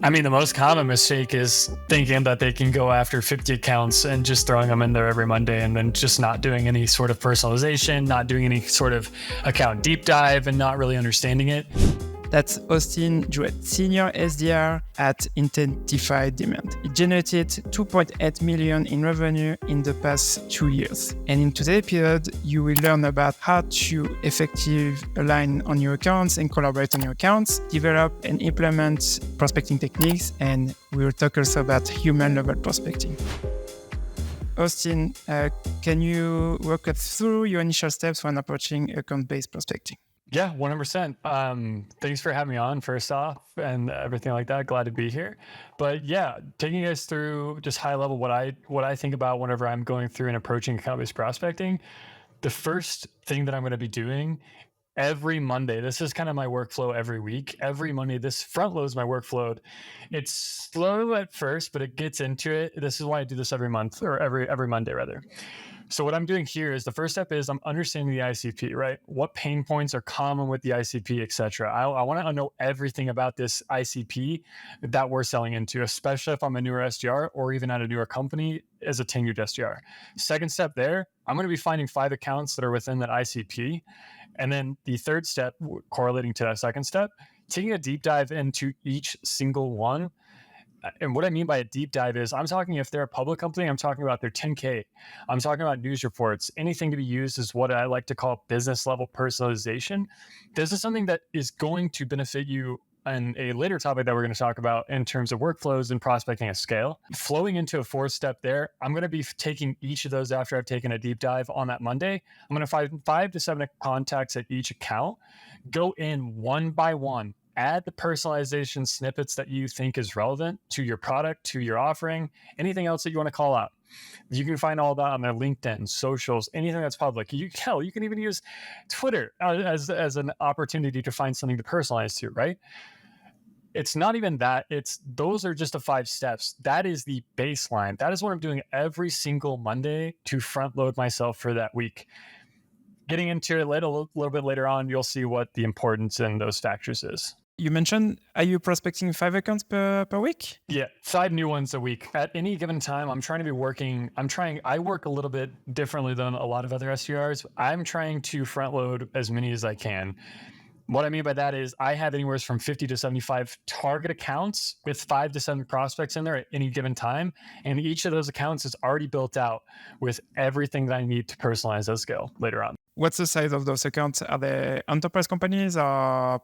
I mean, the most common mistake is thinking that they can go after 50 accounts and just throwing them in there every Monday and then just not doing any sort of personalization, not doing any sort of account deep dive, and not really understanding it. That's Austin Jouett, Senior SDR at Intentify Demand. It generated 2.8 million in revenue in the past 2 years. And in today's episode, you will learn about how to effectively align on your accounts and collaborate on your accounts, develop and implement prospecting techniques, and we will talk also about human level prospecting. Austin, can you walk us through your initial steps when approaching account-based prospecting? Yeah, 100%. Thanks for having me on, first off, and everything like that. Glad to be here. But yeah, taking you guys through just high level what I think about whenever I'm going through and approaching account-based prospecting. The first thing that I'm going to be doing every Monday, this is kind of my workflow every week. Every Monday, this front loads my workflow. It's slow at first, but it gets into it. This is why I do this every month, or every Monday rather. So what I'm doing here is the first step is I'm understanding the ICP, right? What pain points are common with the ICP, et cetera. I want to know everything about this ICP that we're selling into, especially if I'm a newer SDR or even at a newer company as a tenured SDR. Second step there, I'm going to be finding 5 accounts that are within that ICP. And then the third step, correlating to that second step, taking a deep dive into each single one. And what I mean by a deep dive is I'm talking if they're a public company, I'm talking about their 10K. I'm talking about news reports. Anything to be used is what I like to call business level personalization. This is something that is going to benefit you in a later topic that we're going to talk about in terms of workflows and prospecting at scale. Flowing into a 4th step there, I'm going to be taking each of those after I've taken a deep dive on that Monday. I'm going to find 5 to 7 contacts at each account, go in one by one, add the personalization snippets that you think is relevant to your product, to your offering, anything else that you want to call out. You can find all that on their LinkedIn, socials, anything that's public. You can even use Twitter as an opportunity to find something to personalize to, right? It's not even that. Those are just the 5 steps. That is the baseline. That is what I'm doing every single Monday to front load myself for that week. Getting into it a little bit later on, you'll see what the importance in those factors is. You mentioned, are you prospecting 5 accounts per week? Yeah, 5 new ones a week. At any given time, I work a little bit differently than a lot of other SDRs. I'm trying to front load as many as I can. What I mean by that is I have anywhere from 50 to 75 target accounts with 5 to 7 prospects in there at any given time. And each of those accounts is already built out with everything that I need to personalize at scale later on. What's the size of those accounts? Are they enterprise companies or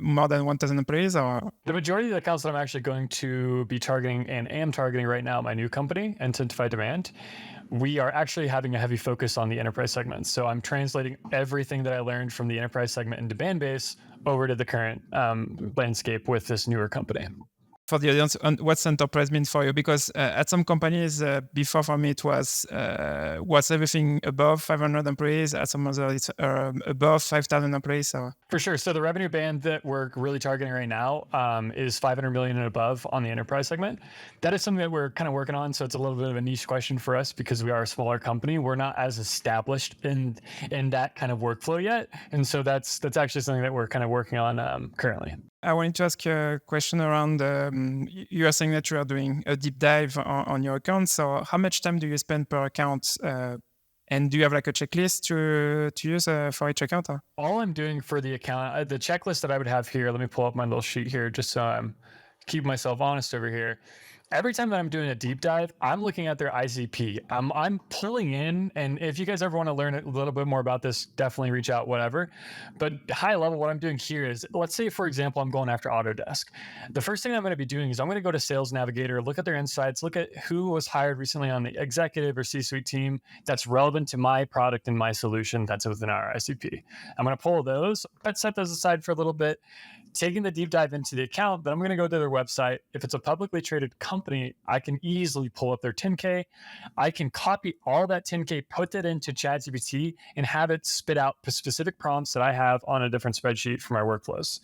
more than 1,000 employees? Or the majority of the accounts that I'm actually going to be targeting and am targeting right now, my new company, Intentify Demand, we are actually having a heavy focus on the enterprise segment. So I'm translating everything that I learned from the enterprise segment in demand base over to the current landscape with this newer company. For the audience, what's enterprise means for you? Because at some companies, before for me, it was everything above 500 employees. At some others, it's above 5,000 employees. So. For sure. So the revenue band that we're really targeting right now is 500 million and above on the enterprise segment. That is something that we're kind of working on. So it's a little bit of a niche question for us because we are a smaller company. We're not as established in that kind of workflow yet. And so that's actually something that we're kind of working on currently. I wanted to ask you a question around, you are saying that you are doing a deep dive on your account. So how much time do you spend per account? And do you have like a checklist to use for each account? Or? All I'm doing for the account, the checklist that I would have here, let me pull up my little sheet here just so I'm keeping myself honest over here. Every time that I'm doing a deep dive, I'm looking at their ICP. I'm pulling in, and if you guys ever want to learn a little bit more about this, definitely reach out, whatever. But high level, what I'm doing here is, let's say, for example, I'm going after Autodesk. The first thing I'm going to be doing is I'm going to go to Sales Navigator, look at their insights, look at who was hired recently on the executive or C-suite team that's relevant to my product and my solution that's within our ICP. I'm going to pull those, but set those aside for a little bit. Taking the deep dive into the account, then I'm going to go to their website. If it's a publicly traded company, I can easily pull up their 10K. I can copy all that 10K, put that into ChadGPT, and have it spit out specific prompts that I have on a different spreadsheet for my workflows.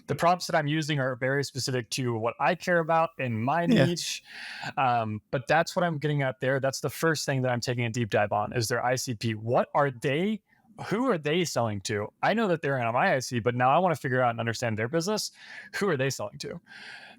The prompts that I'm using are very specific to what I care about in my niche. But that's what I'm getting at there. That's the first thing that I'm taking a deep dive on is their ICP. What are they? Who are they selling to? I know that they're in my IC, but now I want to figure out and understand their business. Who are they selling to?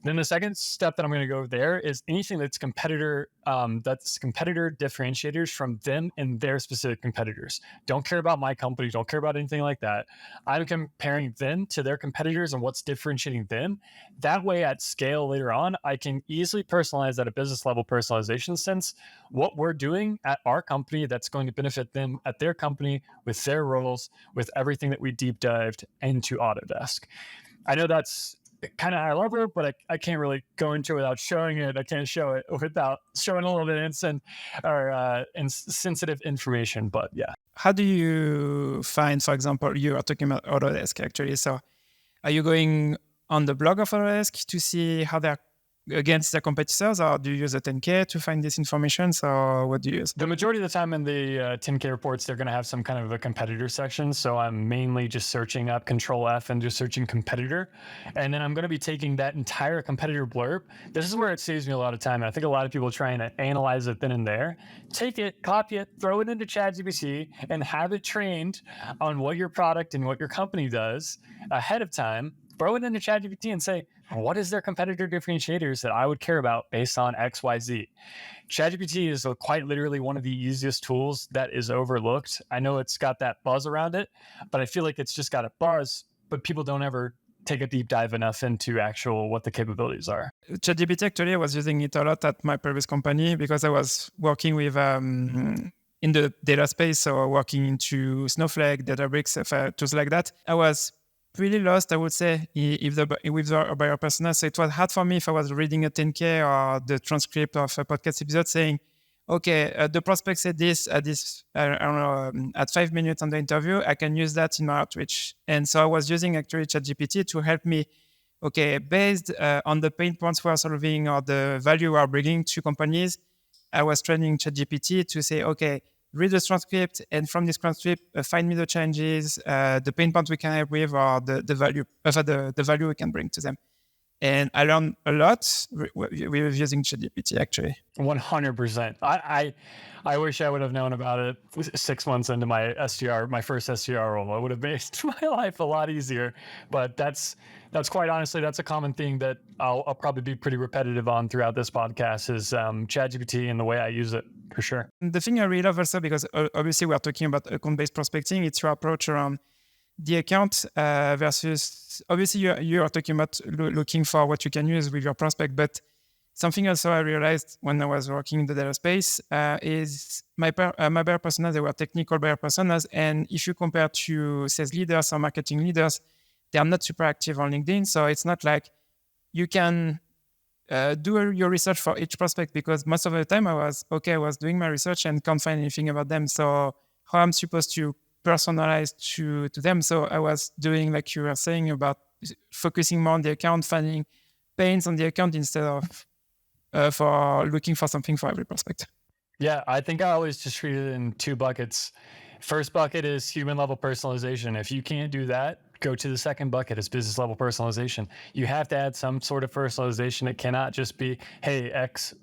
Then the second step that I'm going to go there is anything that's competitor differentiators from them and their specific competitors. Don't care about my company. Don't care about anything like that. I'm comparing them to their competitors and what's differentiating them. That way, at scale later on, I can easily personalize at a business level personalization sense what we're doing at our company that's going to benefit them at their company with their roles, with everything that we deep dived into Autodesk. I know that's kind of high level, but I can't really go into it without showing it. I can't show it without showing a little bit of sensitive information. But yeah. How do you find, for example, you are talking about Autodesk actually. So are you going on the blog of Autodesk to see how they're against their competitors, or do you use a 10K to find this information? So what do you use? The majority of the time in the 10K reports, they're going to have some kind of a competitor section. So I'm mainly just searching up Control F and just searching competitor. And then I'm going to be taking that entire competitor blurb. This is where it saves me a lot of time. And I think a lot of people are trying to analyze it then and there. Take it, copy it, throw it into ChadGPT, and have it trained on what your product and what your company does ahead of time. Throw it into ChadGPT and say, what is their competitor differentiators that I would care about based on XYZ? ChadGPT is quite literally one of the easiest tools that is overlooked. I know it's got that buzz around it, but I feel like it's just got a buzz, but people don't ever take a deep dive enough into actual what the capabilities are. ChadGPT, actually, I was using it a lot at my previous company because I was working with in the data space, so working into Snowflake, Databricks, tools like that. I was pretty lost, I would say, with the buyer persona. So it was hard for me if I was reading a 10K or the transcript of a podcast episode saying, okay, the prospect said this at this, I don't know, at 5 minutes on the interview, I can use that in my outreach. And so I was using actually ChatGPT to help me, okay, based on the pain points we're solving or the value we're bringing to companies, I was training ChatGPT to say, okay, read the transcript, and from this transcript, find me the changes, the pain points we can help with, or the value, the value we can bring to them. And I learned a lot with using ChatGPT, actually. 100%. I wish I would have known about it 6 months into my first SDR role. It would have made my life a lot easier. But that's quite honestly, that's a common thing that I'll probably be pretty repetitive on throughout this podcast is ChatGPT and the way I use it, for sure. The thing I really love also, because obviously we're talking about account-based prospecting, it's your approach around the account versus, obviously you are talking about looking for what you can use with your prospect, but something also I realized when I was working in the data space is my buyer personas, they were technical buyer personas, and if you compare to sales leaders or marketing leaders, they are not super active on LinkedIn, so it's not like you can do your research for each prospect, because most of the time I was doing my research and can't find anything about them, so how I'm supposed to personalized to them. So I was doing, like you were saying, about focusing more on the account, finding pains on the account instead of for looking for something for every prospect. Yeah, I think I always just treat it in 2 buckets. First bucket is human level personalization. If you can't do that, go to the second bucket is business level personalization. You have to add some sort of personalization. It cannot just be, hey, X,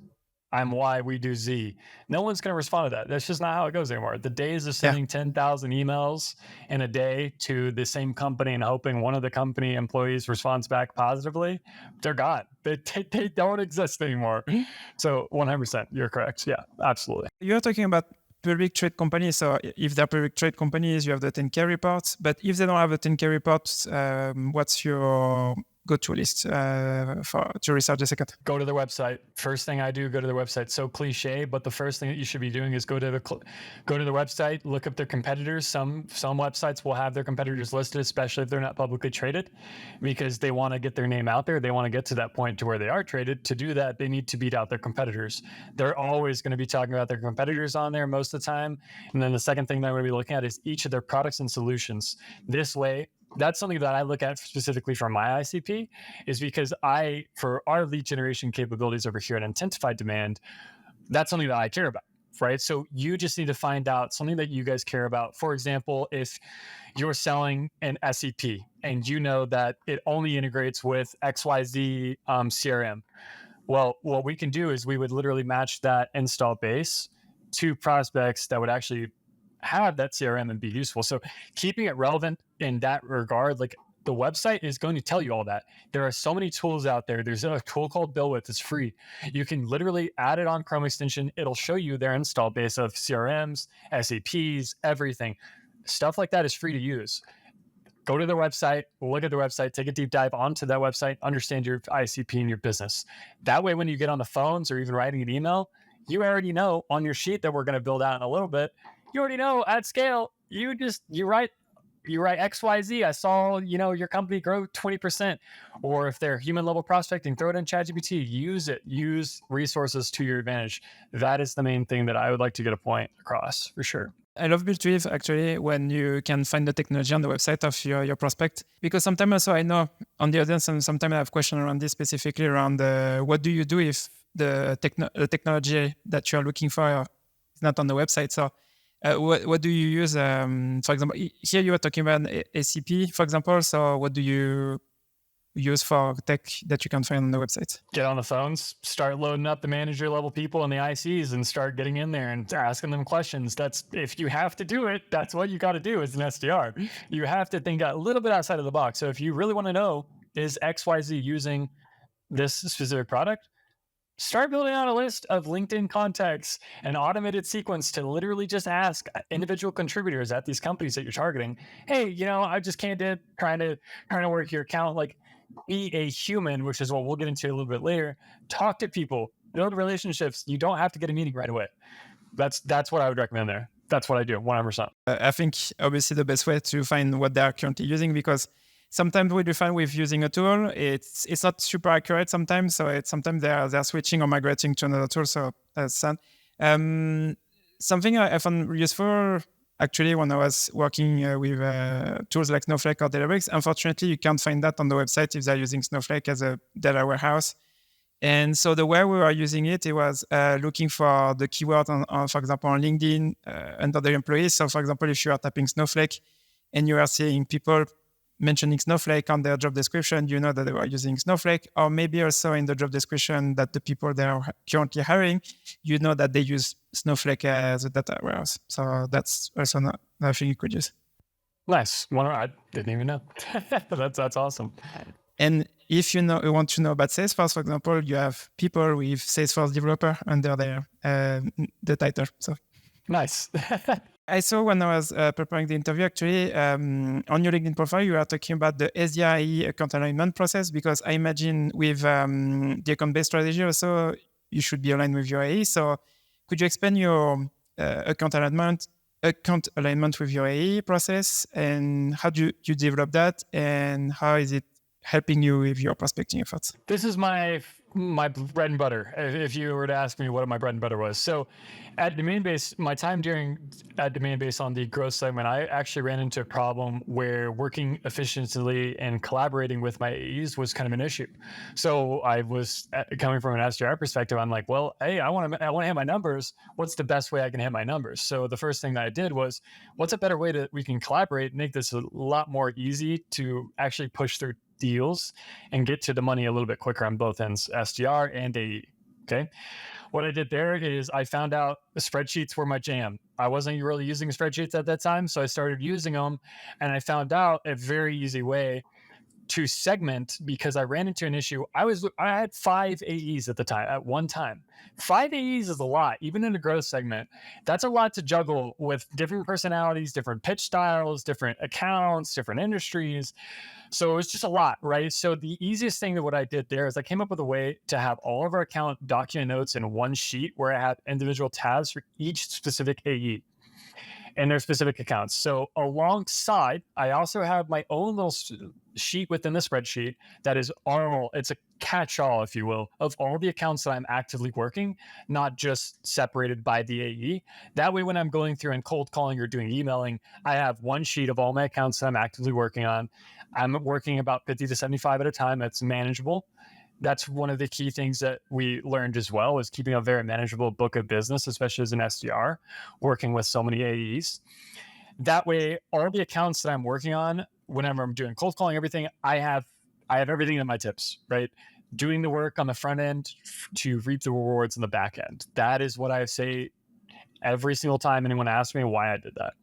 I'm Y, we do Z. No one's going to respond to that. That's just not how it goes anymore. The days of sending 10,000 emails in a day to the same company and hoping one of the company employees responds back positively, they're gone. They don't exist anymore. So 100%, you're correct. Yeah, absolutely. You're talking about public trade companies. So if they're public trade companies, you have the 10K reports. But if they don't have the 10K reports, what's your go-to list to research the second? Go to their website. First thing I do, go to their website. So cliche, but the first thing that you should be doing is go to the website, look up their competitors. Some websites will have their competitors listed, especially if they're not publicly traded, because they want to get their name out there. They want to get to that point to where they are traded. To do that, they need to beat out their competitors. They're always going to be talking about their competitors on there most of the time. And then the second thing that I'm going to be looking at is each of their products and solutions. This way, that's something that I look at specifically for my ICP, is because for our lead generation capabilities over here at Intentify Demand, that's something that I care about, right? So you just need to find out something that you guys care about. For example, if you're selling an SEP and you know that it only integrates with XYZ CRM, well, what we can do is we would literally match that install base to prospects that would actually have that CRM and be useful. So keeping it relevant in that regard, like The website is going to tell you all that. There are so many tools out there. There's a tool called BuildWith. It's free. You can literally add it on Chrome extension. It'll show you their install base of CRMs, SAPs, everything. Stuff like that is free to use. Go to their website, look at their website, take a deep dive onto that website, understand your ICP and your business. That way, when you get on the phones or even writing an email, you already know on your sheet that we're going to build out in a little bit, you already know at scale, you write XYZ. I saw, your company grow 20%. Or if they're human level prospecting, throw it in ChadGPT, use it, use resources to your advantage. That is the main thing that I would like to get a point across for sure. I love Build actually when you can find the technology on the website of your prospect, because sometimes also I know on the audience, and sometimes I have questions around this specifically around what do you do if the technology that you're looking for is not on the website. So what do you use? For example, here you were talking about ACP, for example. So what do you use for tech that you can find on the website? Get on the phones, start loading up the manager level people and the ICs and start getting in there and asking them questions. That's, if you have to do it, that's what you got to do as an SDR. You have to think a little bit outside of the box. So if you really want to know, is XYZ using this specific product? Start building out a list of LinkedIn contacts, an automated sequence to literally just ask individual contributors at these companies that you're targeting, hey, I just can't trying to work your account. Like, be a human, which is what we'll get into a little bit later. Talk to people, build relationships. You don't have to get a meeting right away. That's what I would recommend there. That's what I do 100%. I think obviously the best way to find what they are currently using, because sometimes what you find with using a tool, it's not super accurate sometimes. So sometimes they're switching or migrating to another tool. So that's sad. Something I found useful actually when I was working with tools like Snowflake or Databricks. Unfortunately, you can't find that on the website if they're using Snowflake as a data warehouse. And so the way we were using it was looking for the keyword on, for example, on LinkedIn under the employees. So for example, if you are typing Snowflake and you are seeing people mentioning Snowflake on their job description, you know that they were using Snowflake. Or maybe also in the job description that the people they are currently hiring, you know that they use Snowflake as a data warehouse. So that's also another thing you could use. Nice. I didn't even know. That's awesome. And if you want to know about Salesforce, for example, you have people with Salesforce developer under the title. So nice. I saw when I was preparing the interview, actually, on your LinkedIn profile, you are talking about the SDR account alignment process, because I imagine with the account-based strategy also, you should be aligned with your AE. So could you explain your account alignment with your AE process, and how do you develop that, and how is it helping you with your prospecting efforts? This is my bread and butter, if you were to ask me what my bread and butter was. So at Demandbase, my time at Demandbase on the growth segment, I actually ran into a problem where working efficiently and collaborating with my AEs was kind of an issue. So I was coming from an SDR perspective. I'm like, well, hey, I want to hit my numbers. What's the best way I can hit my numbers? So the first thing that I did was, what's a better way that we can collaborate, make this a lot more easy to actually push through deals and get to the money a little bit quicker on both ends, SDR and AE. Okay. What I did there is I found out the spreadsheets were my jam. I wasn't really using spreadsheets at that time, so I started using them, and I found out a very easy way to segment, because I ran into an issue. I had 5 AEs at the time, at one time. 5 AEs is a lot, even in a growth segment. That's a lot to juggle with different personalities, different pitch styles, different accounts, different industries. So it was just a lot, right? So the easiest thing that what I did there is I came up with a way to have all of our account document notes in one sheet where I had individual tabs for each specific AE and their specific accounts. So alongside, I also have my own little sheet within the spreadsheet that is it's a catch-all, if you will, of all the accounts that I'm actively working, not just separated by the AE. That way, when I'm going through and cold calling or doing emailing, I have one sheet of all my accounts that I'm actively working on. I'm working about 50 to 75 at a time. That's manageable. That's one of the key things that we learned as well, is keeping a very manageable book of business, especially as an SDR, working with so many AEs. That way, all the accounts that I'm working on, whenever I'm doing cold calling, everything, I have everything in my tips, right? Doing the work on the front end to reap the rewards on the back end. That is what I say every single time anyone asks me why I did that.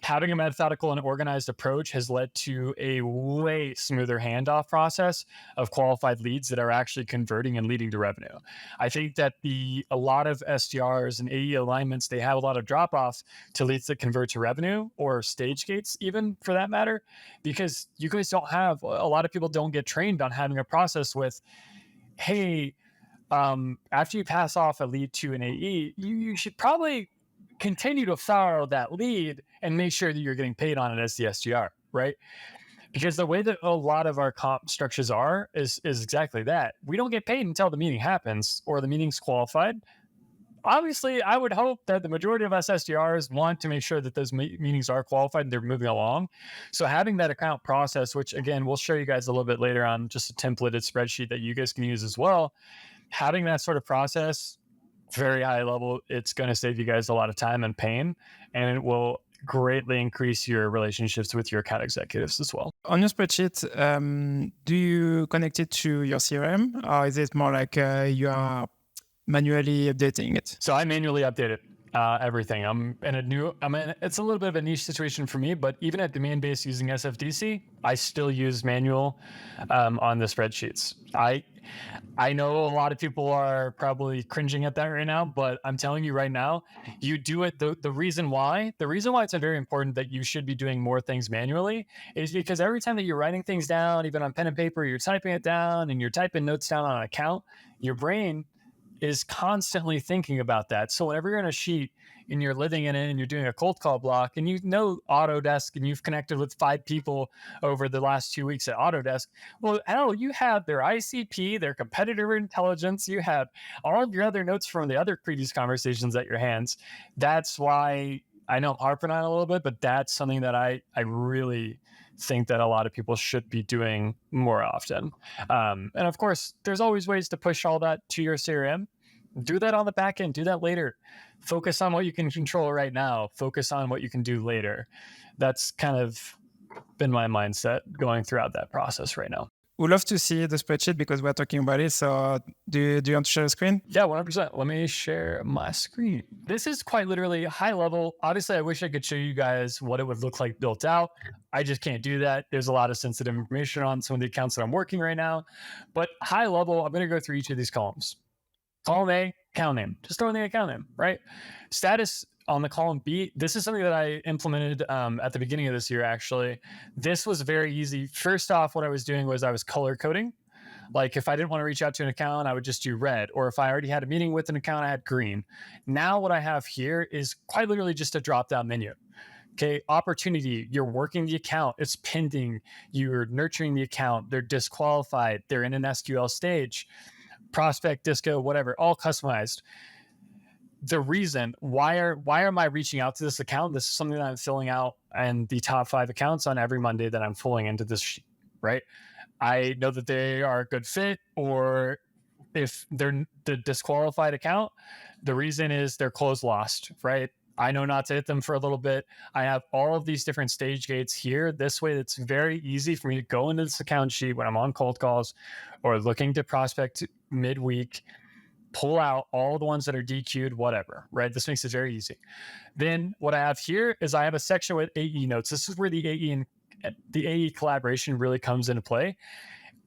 Having a methodical and organized approach has led to a way smoother handoff process of qualified leads that are actually converting and leading to revenue. I think that a lot of SDRs and AE alignments, they have a lot of drop offs to leads that convert to revenue, or stage gates, even for that matter, because you guys don't have, a lot of people don't get trained on having a process with, hey, after you pass off a lead to an AE, you should probably continue to follow that lead and make sure that you're getting paid on it as the SDR, right? Because the way that a lot of our comp structures are is exactly that. We don't get paid until the meeting happens or the meeting's qualified. Obviously, I would hope that the majority of us SDRs want to make sure that those meetings are qualified and they're moving along. So having that account process, which again, we'll show you guys a little bit later on, just a templated spreadsheet that you guys can use as well. Having that sort of process, very high level, it's going to save you guys a lot of time and pain, and it will greatly increase your relationships with your account executives as well. On your spreadsheet, do you connect it to your CRM, or is it more like you are manually updating it? So I manually update it. Everything. It's a little bit of a niche situation for me, but even at Demandbase using SFDC, I still use manual on the spreadsheets. I know a lot of people are probably cringing at that right now, but I'm telling you right now, you do it. The reason why it's very important that you should be doing more things manually is because every time that you're writing things down, even on pen and paper, you're typing it down and you're typing notes down on an account, your brain is constantly thinking about that. So whenever you're in a sheet and you're living in it and you're doing a cold call block and you know Autodesk and you've connected with 5 people over the last 2 weeks at Autodesk, well, hell, you have their ICP, their competitor intelligence, you have all of your other notes from the other previous conversations at your hands. That's why I know I'm harping on it a little bit, but that's something that I really think that a lot of people should be doing more often. And of course, there's always ways to push all that to your CRM. Do that on the back end, do that later. Focus on what you can control right now. Focus on what you can do later. That's kind of been my mindset going throughout that process right now. We'd love to see the spreadsheet because we're talking about it. So do you want to share the screen? Yeah, 100%. Let me share my screen. This is quite literally high level. Obviously, I wish I could show you guys what it would look like built out. I just can't do that. There's a lot of sensitive information on some of the accounts that I'm working right now. But high level, I'm going to go through each of these columns. Column A, account name. Just throw in the account name, right? Status on the column B. This is something that I implemented at the beginning of this year, actually. This was very easy. First off, what I was doing was I was color coding. Like if I didn't want to reach out to an account, I would just do red. Or if I already had a meeting with an account, I had green. Now what I have here is quite literally just a drop-down menu. Okay, opportunity, you're working the account, it's pending, you're nurturing the account, they're disqualified, they're in an SQL stage, prospect, disco, whatever, all customized. The reason why am I reaching out to this account? This is something that I'm filling out in the top 5 accounts on every Monday that I'm pulling into this sheet, right? I know that they are a good fit, or if they're the disqualified account, the reason is they're closed lost, right? I know not to hit them for a little bit. I have all of these different stage gates here. This way, it's very easy for me to go into this account sheet when I'm on cold calls or looking to prospect midweek, pull out all the ones that are DQ'd, whatever, right? This makes it very easy. Then what I have here is I have a section with AE notes. This is where the AE collaboration really comes into play.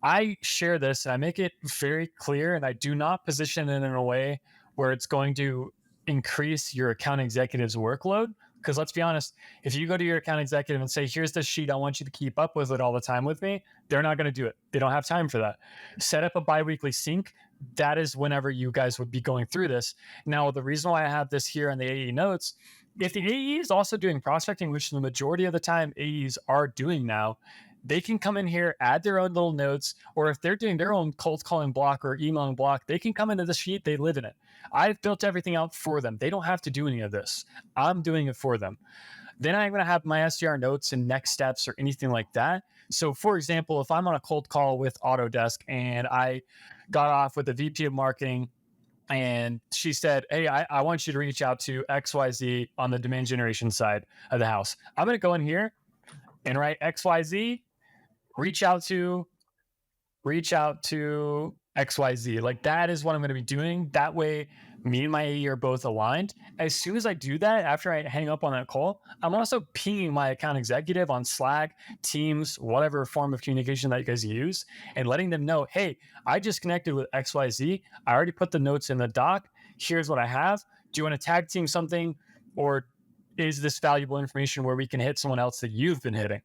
I share this and I make it very clear, and I do not position it in a way where it's going to increase your account executive's workload. Because let's be honest, if you go to your account executive and say, here's this sheet, I want you to keep up with it all the time with me, they're not going to do it. They don't have time for that. Set up a biweekly sync. That is whenever you guys would be going through this. Now, the reason why I have this here in the AE notes, if the AE is also doing prospecting, which the majority of the time AEs are doing now, they can come in here, add their own little notes, or if they're doing their own cold calling block or emailing block, they can come into the sheet, they live in it. I've built everything out for them. They don't have to do any of this. I'm doing it for them. Then I'm going to have my SDR notes and next steps or anything like that. So for example, if I'm on a cold call with Autodesk and I got off with the VP of marketing and she said, hey, I want you to reach out to XYZ on the demand generation side of the house. I'm going to go in here and write XYZ, reach out to XYZ. Like that is what I'm going to be doing. That way, me and my AE are both aligned. As soon as I do that, after I hang up on that call, I'm also pinging my account executive on Slack, Teams, whatever form of communication that you guys use, and letting them know, hey, I just connected with XYZ. I already put the notes in the doc. Here's what I have. Do you want to tag team something, or is this valuable information where we can hit someone else that you've been hitting?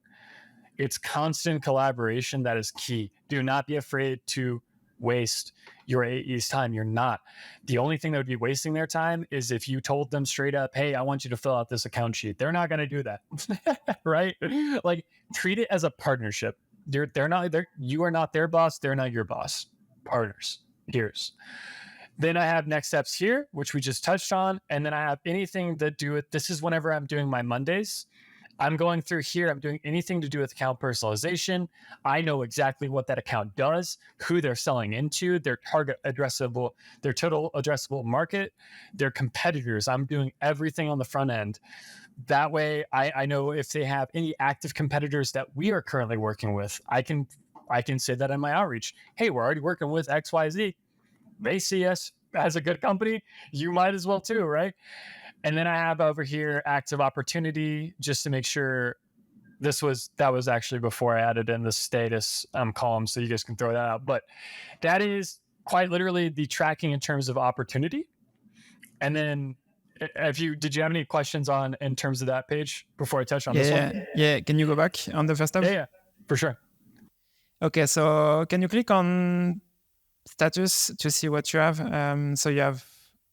It's constant collaboration that is key. Do not be afraid to waste your AE's time. You're not. The only thing that would be wasting their time is if you told them straight up, hey, I want you to fill out this account sheet. They're not going to do that. Right? Like treat it as a partnership. You are not their boss. They're not your boss. Partners, peers. Then I have next steps here, which we just touched on. And then I have anything that do it. This is whenever I'm doing my Mondays. I'm going through here. I'm doing anything to do with account personalization. I know exactly what that account does, who they're selling into, their target addressable, their total addressable market, their competitors. I'm doing everything on the front end. That way I know if they have any active competitors that we are currently working with. I can say that in my outreach. Hey, we're already working with XYZ. They see us as a good company. You might as well too, right? And then I have over here active opportunity, just to make sure that was actually before I added in the status column, so you guys can throw that out. But that is quite literally the tracking in terms of opportunity. And then did you have any questions in terms of that page before I touch on this one? Yeah. Can you go back on the first tab? Yeah, for sure. Okay, so can you click on status to see what you have? So you have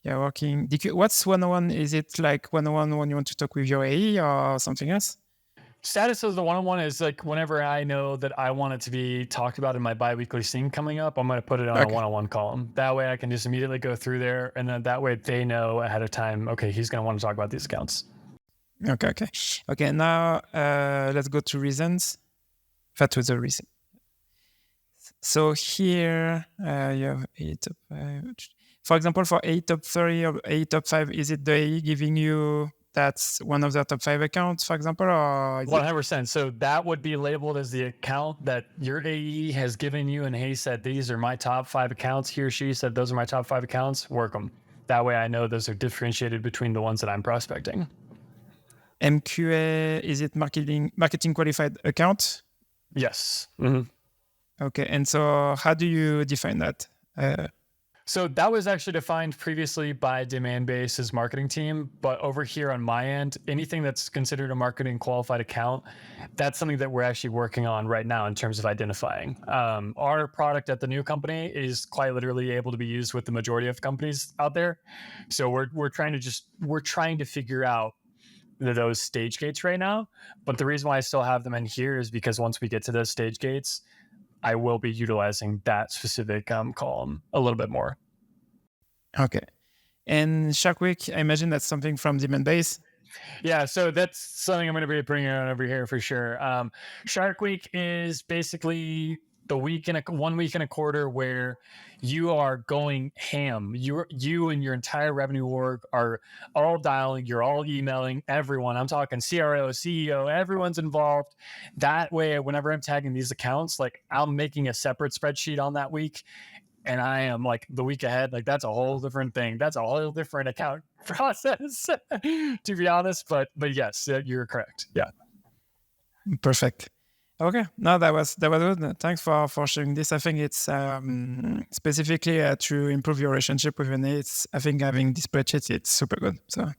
working. What's 101? Is it like 101 when you want to talk with your AE or something else? Status of the 101 is like whenever I know that I want it to be talked about in my biweekly sync coming up, I'm going to put it on a 101 column. That way I can just immediately go through there, and then that way they know ahead of time, okay, he's going to want to talk about these accounts. Okay, now let's go to reasons. That was the reason. So here you have A top 5. For example, for A top 3 or A top 5, is it the AE giving you that's one of the top 5 accounts, for example? Or 100%. So that would be labeled as the account that your AE has given you, and he said, these are my top 5 accounts. He or she said, those are my top 5 accounts. Work them. That way I know those are differentiated between the ones that I'm prospecting. MQA, is it marketing qualified account? Yes. Mm-hmm. Okay, and so how do you define that? So that was actually defined previously by Demandbase's marketing team, but over here on my end, anything that's considered a marketing qualified account, that's something that we're actually working on right now in terms of identifying. Our product at the new company is quite literally able to be used with the majority of companies out there. So we're trying to figure out those stage gates right now. But the reason why I still have them in here is because once we get to those stage gates, I will be utilizing that specific column a little bit more. Okay. And Shark Week, I imagine that's something from Demandbase. Yeah, so that's something I'm going to be bringing on over here for sure. Shark Week is basically the 1 week in a quarter where you are going ham. You and your entire revenue org are all dialing, you're all emailing everyone. I'm talking CRO, CEO, everyone's involved. That way, whenever I'm tagging these accounts, like I'm making a separate spreadsheet on that week, and I am like the week ahead, like that's a whole different thing. That's a whole different account process, to be honest. But yes, you're correct. Yeah. Perfect. Okay, no, that was good. Thanks for sharing this. I think it's specifically to improve your relationship with your needs. I think having this spreadsheet, it's super good. So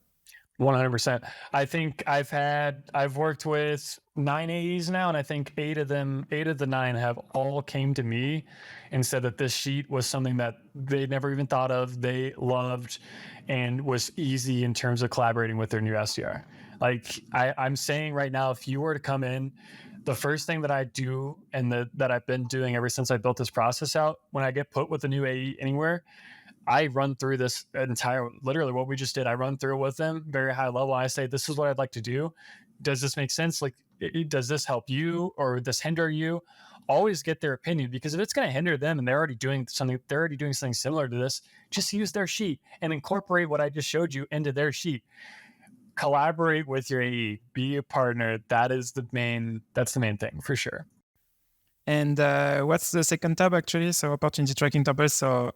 100%. I think I've worked with 9 AEs now, and I think 8 of the 9 have all came to me and said that this sheet was something that they never even thought of, they loved, and was easy in terms of collaborating with their new SDR. Like I'm saying right now, if you were to come in, the first thing that I do and that I've been doing ever since I built this process out, when I get put with a new AE anywhere, I run through this literally what we just did. I run through it with them, very high level. I say, this is what I'd like to do. Does this make sense? Like, does this help you or does hinder you? Always get their opinion, because if it's going to hinder them and they're already doing something similar to this, just use their sheet and incorporate what I just showed you into their sheet. Collaborate with your AE, be a partner. That's the main thing for sure. And what's the second tab actually? So opportunity tracking template. So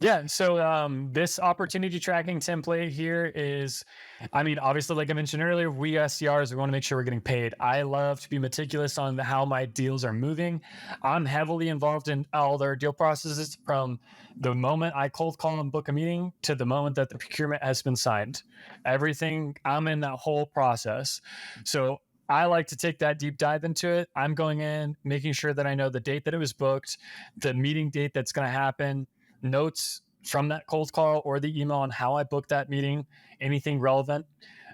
yeah, so this opportunity tracking template here is, I mean, obviously, like I mentioned earlier, we SDRs, we want to make sure we're getting paid. I love to be meticulous on how my deals are moving. I'm heavily involved in all their deal processes from the moment I cold call and book a meeting to the moment that the procurement has been signed. Everything, I'm in that whole process. So I like to take that deep dive into it. I'm going in, making sure that I know the date that it was booked, the meeting date that's going to happen, notes from that cold call or the email on how I booked that meeting, anything relevant,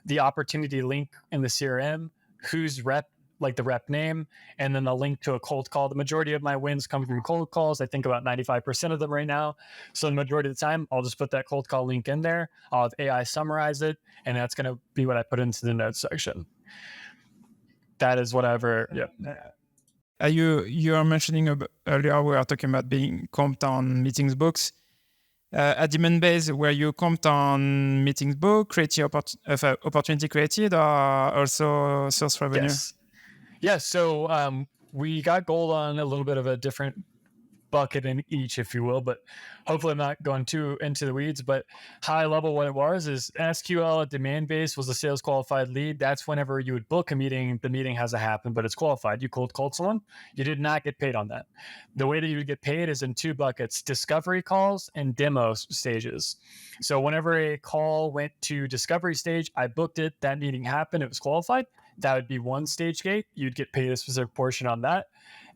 the opportunity link in the CRM, who's rep, like the rep name, and then the link to a cold call. The majority of my wins come from cold calls. I think about 95% of them right now. So the majority of the time, I'll just put that cold call link in there. I'll have AI summarize it, and that's going to be what I put into the notes section. That is whatever. Yeah. You are mentioning earlier we are talking about being comped on meetings books. At Demand Base, where you comped on meetings book, opportunity created, or also source revenue? Yes. So we got gold on a little bit of a different bucket in each, if you will, but hopefully I'm not going too into the weeds. But high level, what it was is SQL at Demand Base was a sales qualified lead. That's whenever you would book a meeting, the meeting hasn't happened, but it's qualified. You cold called someone, you did not get paid on that. The way that you would get paid is in two buckets: discovery calls and demo stages. So whenever a call went to discovery stage, I booked it, that meeting happened, it was qualified. That would be one stage gate. You'd get paid a specific portion on that.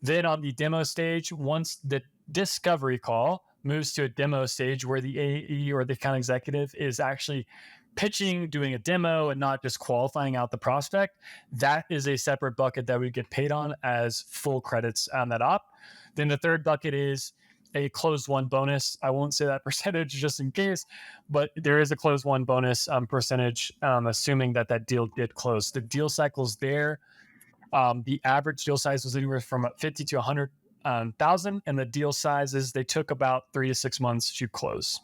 Then on the demo stage, once the discovery call moves to a demo stage where the AE or the account executive is actually pitching, doing a demo, and not just qualifying out the prospect, that is a separate bucket that we get paid on as full credits on that op. Then the third bucket is a closed one bonus. I won't say that percentage just in case, but there is a closed one bonus percentage, assuming that deal did close. The deal cycles there, the average deal size was anywhere from 50 to 100,000, and the deal sizes, they took about 3 to 6 months to close.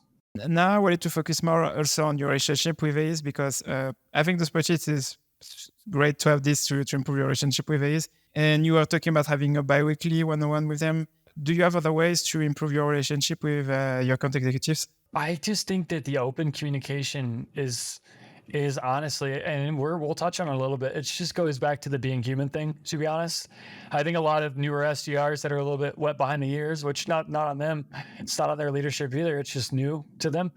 Now I wanted to focus more also on your relationship with AEs, because I think the spreadsheet is great to have this to improve your relationship with AEs. And you are talking about having a bi-weekly one-on-one with them. Do you have other ways to improve your relationship with your account executives? I just think that the open communication is honestly, and we'll touch on it a little bit, it just goes back to the being human thing, to be honest. I think a lot of newer SDRs that are a little bit wet behind the ears, which not on them, it's not on their leadership either, it's just new to them.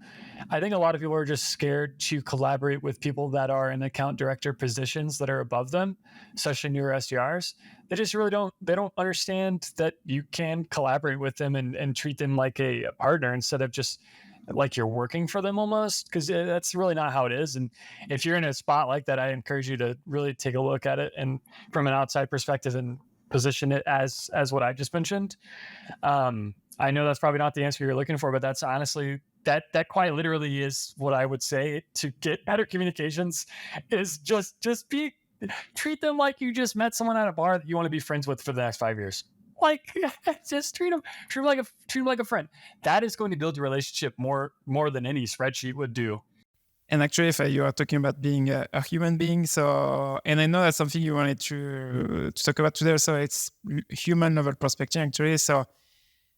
I think a lot of people are just scared to collaborate with people that are in account director positions that are above them, especially newer SDRs. They just really don't understand that you can collaborate with them and treat them like a partner instead of just like you're working for them almost, because that's really not how it is. And if you're in a spot like that, I encourage you to really take a look at it and from an outside perspective and position it as what I just mentioned. I know that's probably not the answer you're looking for, but that's honestly, that quite literally is what I would say to get better communications, is just treat them like you just met someone at a bar that you want to be friends with for the next 5 years. Like, just treat them like a friend. That is going to build your relationship more than any spreadsheet would do. And actually, if you are talking about being a human being, so, and I know that's something you wanted to talk about today, so it's human level prospecting actually. So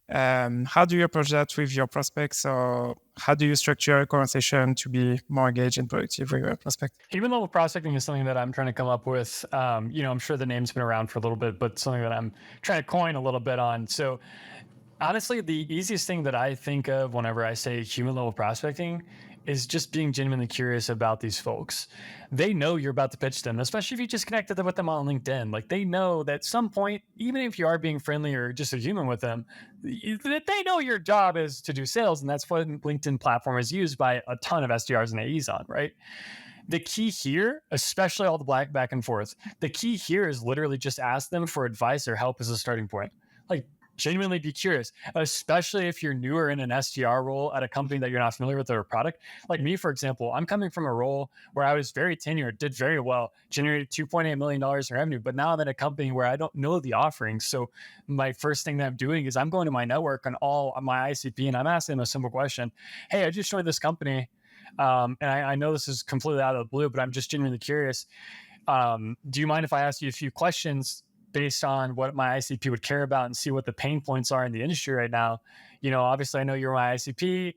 how do you approach that with your prospects? Or how do you structure a conversation to be more engaged and productive with your prospect? Human level prospecting is something that I'm trying to come up with. I'm sure the name's been around for a little bit, but something that I'm trying to coin a little bit on. So honestly, the easiest thing that I think of whenever I say human level prospecting is just being genuinely curious about these folks. They know you're about to pitch them, especially if you just connected with them on LinkedIn. Like, they know that at some point, even if you are being friendly or just a human with them, they know your job is to do sales. And that's what LinkedIn platform is used by a ton of SDRs and AEs on, right? The key here, especially all the back and forth, the key here is literally just ask them for advice or help as a starting point. Like, genuinely be curious, especially if you're newer in an SDR role at a company that you're not familiar with or a product. Like me, for example, I'm coming from a role where I was very tenured, did very well, generated $2.8 million in revenue, but now I'm in a company where I don't know the offerings. So my first thing that I'm doing is I'm going to my network and all my ICP, and I'm asking them a simple question. Hey, I just joined this company. And I know this is completely out of the blue, but I'm just genuinely curious. Do you mind if I ask you a few questions based on what my ICP would care about and see what the pain points are in the industry right now. Obviously I know you're my ICP.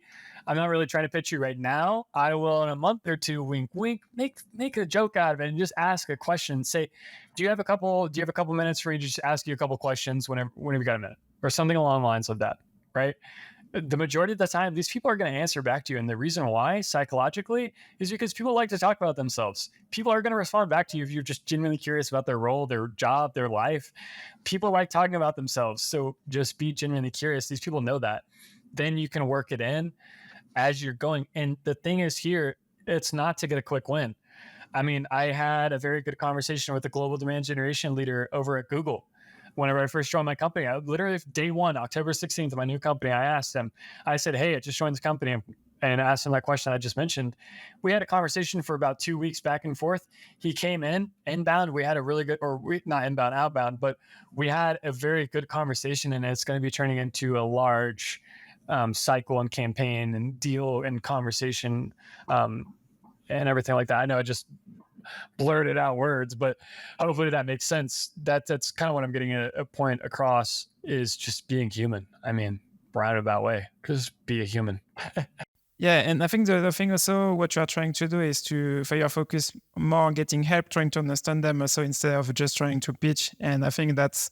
I'm not really trying to pitch you right now. I will in a month or two, wink, wink, make a joke out of it and just ask a question. Say, do you have a couple minutes for me to just ask you a couple questions whenever you got a minute, or something along the lines of that, right? The majority of the time, these people are going to answer back to you. And the reason why, psychologically, is because people like to talk about themselves. People are going to respond back to you if you're just genuinely curious about their role, their job, their life. People like talking about themselves. So just be genuinely curious. These people know that. Then you can work it in as you're going. And the thing is here, it's not to get a quick win. I mean, I had a very good conversation with the global demand generation leader over at Google. Whenever I first joined my company, I literally day one, October 16th, of my new company, I asked him, I said, hey, I just joined the company, and asked him that question I just mentioned. We had a conversation for about 2 weeks back and forth. He came in inbound. We had a really good, not inbound, outbound, but we had a very good conversation, and it's going to be turning into a large cycle and campaign and deal and conversation and everything like that. I know I just blurted out words, but hopefully that makes sense. That's kind of what I'm getting a point across, is just being human. I mean, roundabout way, just be a human. Yeah, and I think the other thing also, what you are trying to do is for your focus more on getting help, trying to understand them also instead of just trying to pitch. And I think that's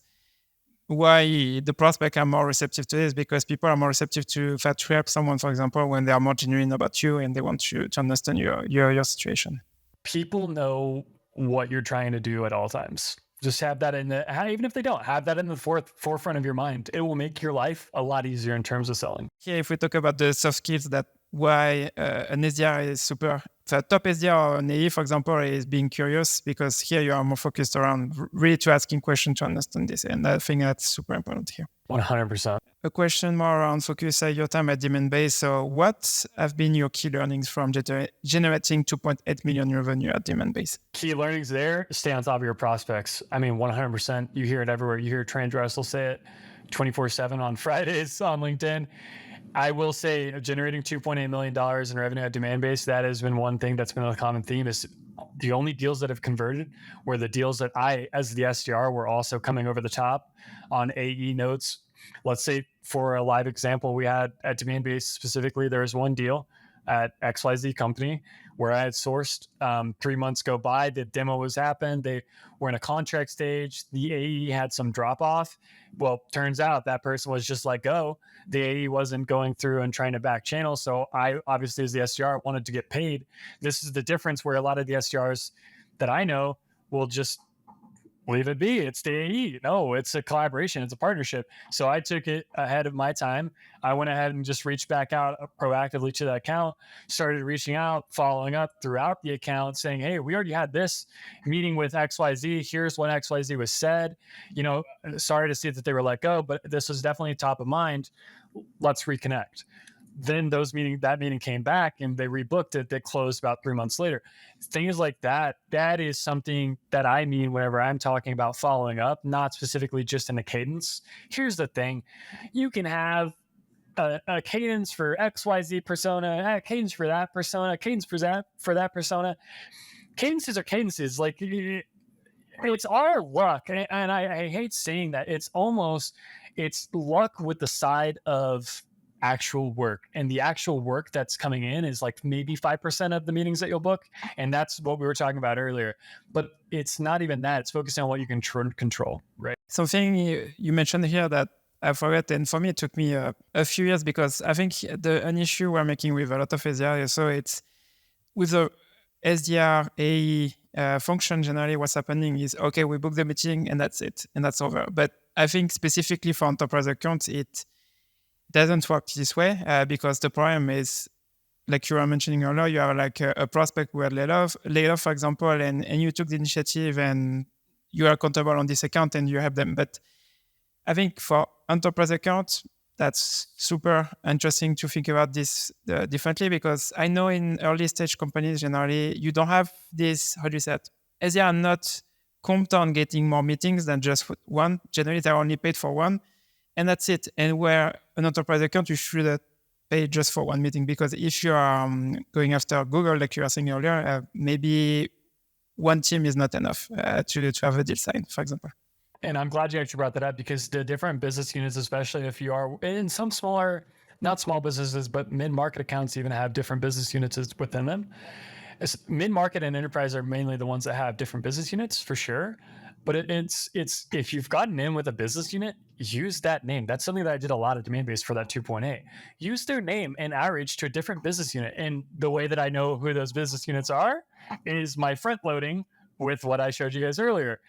why the prospects are more receptive to this, because people are more receptive to help someone, for example, when they are more genuine about you and they want you to understand your situation. People know what you're trying to do at all times. Just have that even if they don't, have that in the forefront of your mind. It will make your life a lot easier in terms of selling. Here, if we talk about the soft skills, that why an SDR is super. So top SDR or an AE, for example, is being curious, because here you are more focused around really to asking questions to understand this. And I think that's super important here. 100%. A question more around focus your time at Demand Base. So what have been your key learnings from generating 2.8 million revenue at Demand Base? Key learnings there, stay on top of your prospects. I mean, 100%. You hear it everywhere. You hear Trent Russell say it 24/7 on Fridays on LinkedIn. I will say generating $2.8 million in revenue at Demand Base, that has been one thing that's been a common theme. Is the only deals that have converted were the deals that I, as the SDR, were also coming over the top on AE notes. Let's say for a live example we had at Demand Base specifically, there was one deal at XYZ company where I had sourced 3 months go by. The demo was happened. They were in a contract stage. The AE had some drop off. Well, turns out that person was just let go. The AE wasn't going through and trying to back channel. So I, obviously, as the SDR, wanted to get paid. This is the difference where a lot of the SDRs that I know will just leave it be. It's the AE. No, it's a collaboration. It's a partnership. So I took it ahead of my time. I went ahead and just reached back out proactively to the account, started reaching out, following up throughout the account, saying, hey, we already had this meeting with XYZ. Here's what XYZ was said. Sorry to see that they were let go, but this was definitely top of mind. Let's reconnect. Then that meeting came back and they rebooked it. They closed about 3 months later. Things like that, that is something that I mean whenever I'm talking about following up, not specifically just in a cadence. Here's the thing. You can have a cadence for XYZ persona, a cadence for that persona, a cadence for that persona. Cadences are cadences. Like, it's our luck. And I hate saying that. It's luck with the side of actual work, and the actual work that's coming in is like maybe 5% of the meetings that you'll book, and that's what we were talking about earlier. But it's not even that. It's focusing on what you can control, right? Something you mentioned here that I forgot, and for me it took me a few years, because I think an issue we're making with a lot of SDR, so it's with the SDR AE function. Generally what's happening is, okay, we book the meeting and that's it, and that's over. But I think specifically for enterprise accounts, it doesn't work this way, because the problem is, like you were mentioning earlier, you are like a prospect who had laid off, for example, and you took the initiative and you are accountable on this account and you help them. But I think for enterprise accounts, that's super interesting to think about this differently, because I know in early stage companies, generally, you don't have this, how do you say it? As they are not comped on getting more meetings than just one. Generally, they're only paid for one. And that's it. And where an enterprise account, you should pay just for one meeting, because if you are going after Google, like you were saying earlier, maybe one team is not enough to have a deal signed, for example. And I'm glad you actually brought that up, because the different business units, especially if you are in some smaller, not small businesses, but mid-market accounts, even have different business units within them. Mid-market and enterprise are mainly the ones that have different business units for sure. But it's if you've gotten in with a business unit, use that name. That's something that I did a lot of demand based for that 2.8. Use their name and outreach to a different business unit. And the way that I know who those business units are is my front loading with what I showed you guys earlier.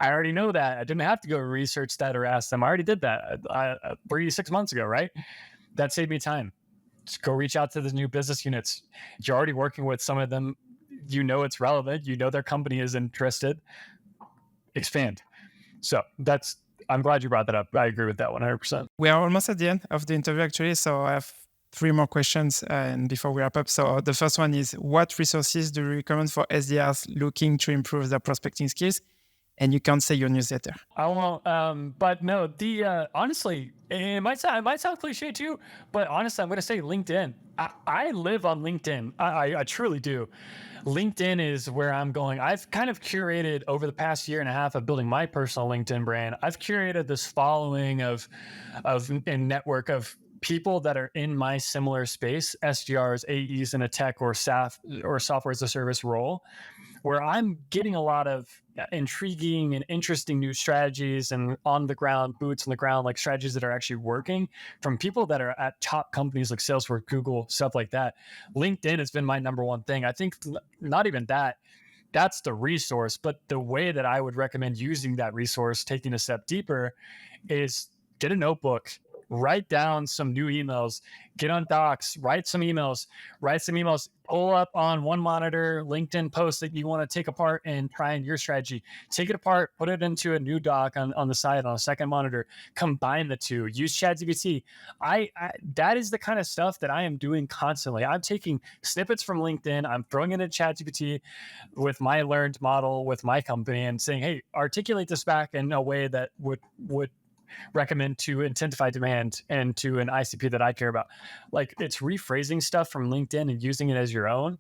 I already know that. I didn't have to go research that or ask them. I already did that 3 to 6 months ago, right? That saved me time. Just go reach out to the new business units. You're already working with some of them. You know it's relevant. You know their company is interested. Expand. So I'm glad you brought that up. I agree with that 100%. We are almost at the end of the interview, actually. So I have 3 more questions and before we wrap up. So the first one is, what resources do you recommend for SDRs looking to improve their prospecting skills? And you can't say your newsletter. I won't, but no, honestly, it might sound cliche too, but honestly, I'm going to say LinkedIn. I live on LinkedIn. I truly do. LinkedIn is where I'm going. I've kind of curated over the past year and a half of building my personal LinkedIn brand. I've curated this following of and network of people that are in my similar space, SDRs, AEs in a tech or SaaS or software as a service role, where I'm getting a lot of intriguing and interesting new strategies and on the ground, boots on the ground, like strategies that are actually working from people that are at top companies like Salesforce, Google, stuff like that. LinkedIn has been my number one thing. I think not even that's the resource, but the way that I would recommend using that resource, taking a step deeper, is get a notebook, write down some new emails, get on Docs, write some emails, pull up on one monitor, LinkedIn post that you want to take apart and try in your strategy, take it apart, put it into a new doc on the side on a second monitor, combine the two, use ChadGPT. That is the kind of stuff that I am doing constantly. I'm taking snippets from LinkedIn, I'm throwing it in ChadGPT with my learned model with my company and saying, hey, articulate this back in a way that would recommend to Intentify Demand and to an ICP that I care about. Like, it's rephrasing stuff from LinkedIn and using it as your own.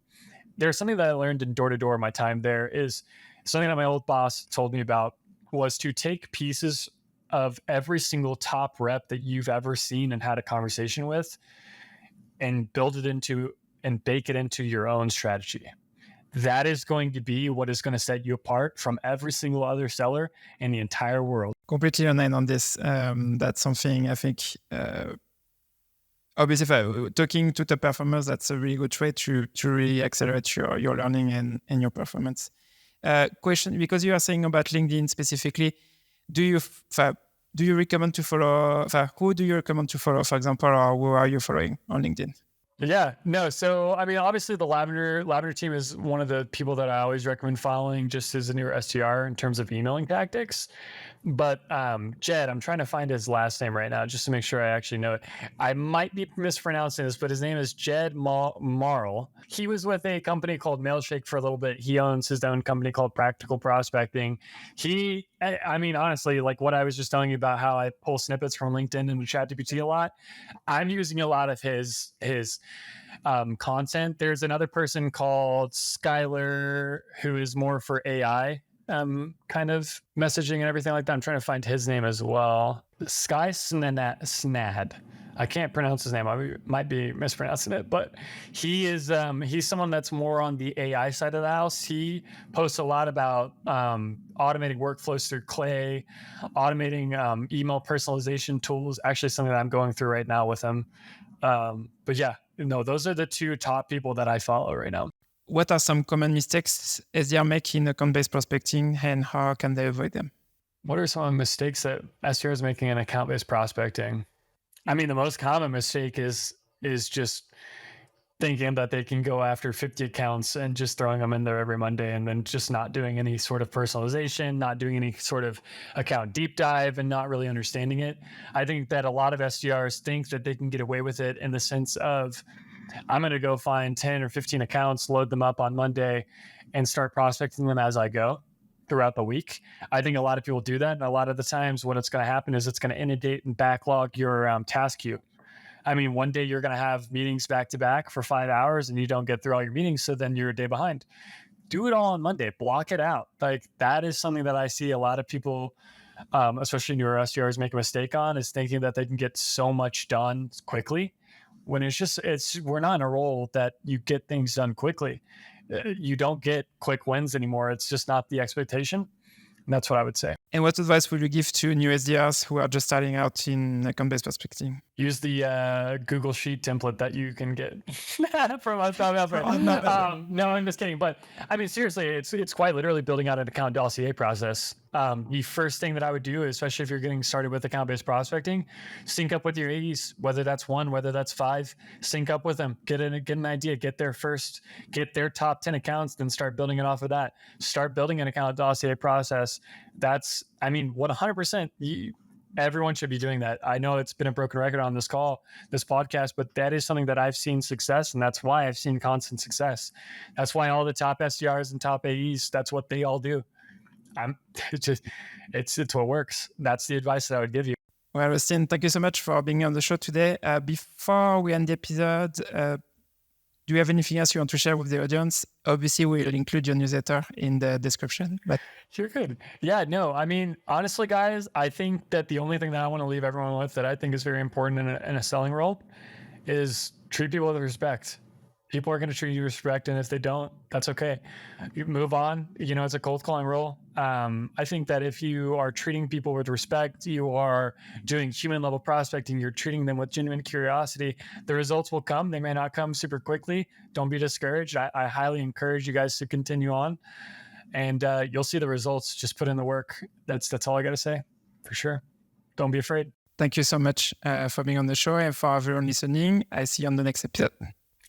There's something that I learned in door-to-door my time there, is something that my old boss told me about, was to take pieces of every single top rep that you've ever seen and had a conversation with and build it into and bake it into your own strategy. That is going to be what is going to set you apart from every single other seller in the entire world. Completely aligned on this. That's something I think, obviously, talking to top performers, that's a really good way to really accelerate your learning and your performance. Question, because you are saying about LinkedIn specifically, do you recommend to follow, who do you recommend to follow, for example, or who are you following on LinkedIn? Yeah, no. So, I mean, obviously the Lavender team is one of the people that I always recommend following just as a newer SDR in terms of emailing tactics. But Jed, I'm trying to find his last name right now just to make sure I actually know it. I might be mispronouncing this, but his name is Jed Marl. He was with a company called Mailshake for a little bit. He owns his own company called Practical Prospecting. I mean, honestly, like what I was just telling you about how I pull snippets from LinkedIn and ChatGPT a lot, I'm using a lot of his content. There's another person called Skylar who is more for AI kind of messaging and everything like that. I'm trying to find his name as well. Sky Snad. I can't pronounce his name. I might be mispronouncing it, but he's someone that's more on the AI side of the house. He posts a lot about automating workflows through Clay, automating email personalization tools. Actually, something that I'm going through right now with him. But yeah, no, those are the two top people that I follow right now. What are some common mistakes SDR make in account-based prospecting, and how can they avoid them? What are some mistakes that SDR is making in account-based prospecting? I mean, the most common mistake is just thinking that they can go after 50 accounts and just throwing them in there every Monday and then just not doing any sort of personalization, not doing any sort of account deep dive, and not really understanding it. I think that a lot of SDRs think that they can get away with it in the sense of, I'm going to go find 10 or 15 accounts, load them up on Monday, and start prospecting them as I go throughout the week. I think a lot of people do that. And a lot of the times what it's going to happen is it's going to inundate and backlog your task queue. I mean, one day you're going to have meetings back to back for 5 hours and you don't get through all your meetings. So then you're a day behind. Do it all on Monday. Block it out. Like, that is something that I see a lot of people especially newer SDRs make a mistake on, is thinking that they can get so much done quickly, when we're not in a role that you get things done quickly. You don't get quick wins anymore. It's just not the expectation. And that's what I would say. And what advice would you give to new SDRs who are just starting out in account-based prospecting? Use the Google Sheet template that you can get from us. No, I'm just kidding. But I mean, seriously, it's quite literally building out an account dossier process. The first thing that I would do, especially if you're getting started with account-based prospecting, sync up with your AEs, whether that's 1, whether that's 5, sync up with them, get an idea, get their top 10 accounts, then start building it off of that. Start building an account dossier process. That's, I mean, 100%. Everyone should be doing that. I know it's been a broken record on this podcast, but that is something that I've seen success, and that's why I've seen constant success. That's why all the top SDRs and top AEs, that's what they all do. It's what works. That's the advice that I would give you. Well, Austin, thank you so much for being on the show today. Before we end the episode, do you have anything else you want to share with the audience? Obviously, we'll include your newsletter in the description. But sure could. Yeah, no, I mean, honestly, guys, I think that the only thing that I want to leave everyone with that I think is very important in a selling role is treat people with respect. People are going to treat you with respect, and if they don't, that's okay. You move on. You know, it's a cold calling role. I think that if you are treating people with respect, you are doing human level prospecting, you're treating them with genuine curiosity, the results will come. They may not come super quickly. Don't be discouraged. I highly encourage you guys to continue on, and you'll see the results. Just put in the work. That's all I got to say, for sure. Don't be afraid. Thank you so much for being on the show, and for everyone listening. I see you on the next episode.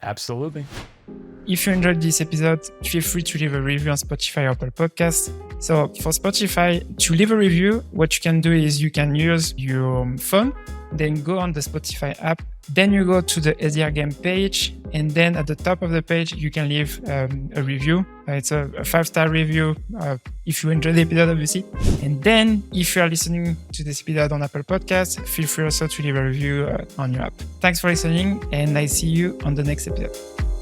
Absolutely. If you enjoyed this episode, feel free to leave a review on Spotify or Apple Podcasts. So for Spotify, to leave a review, what you can do is you can use your phone, then go on the Spotify app, then you go to the SDR game page, and then at the top of the page, you can leave a review. It's a 5-star review if you enjoyed the episode, obviously. And then if you are listening to this episode on Apple Podcasts, feel free also to leave a review on your app. Thanks for listening, and I see you on the next episode.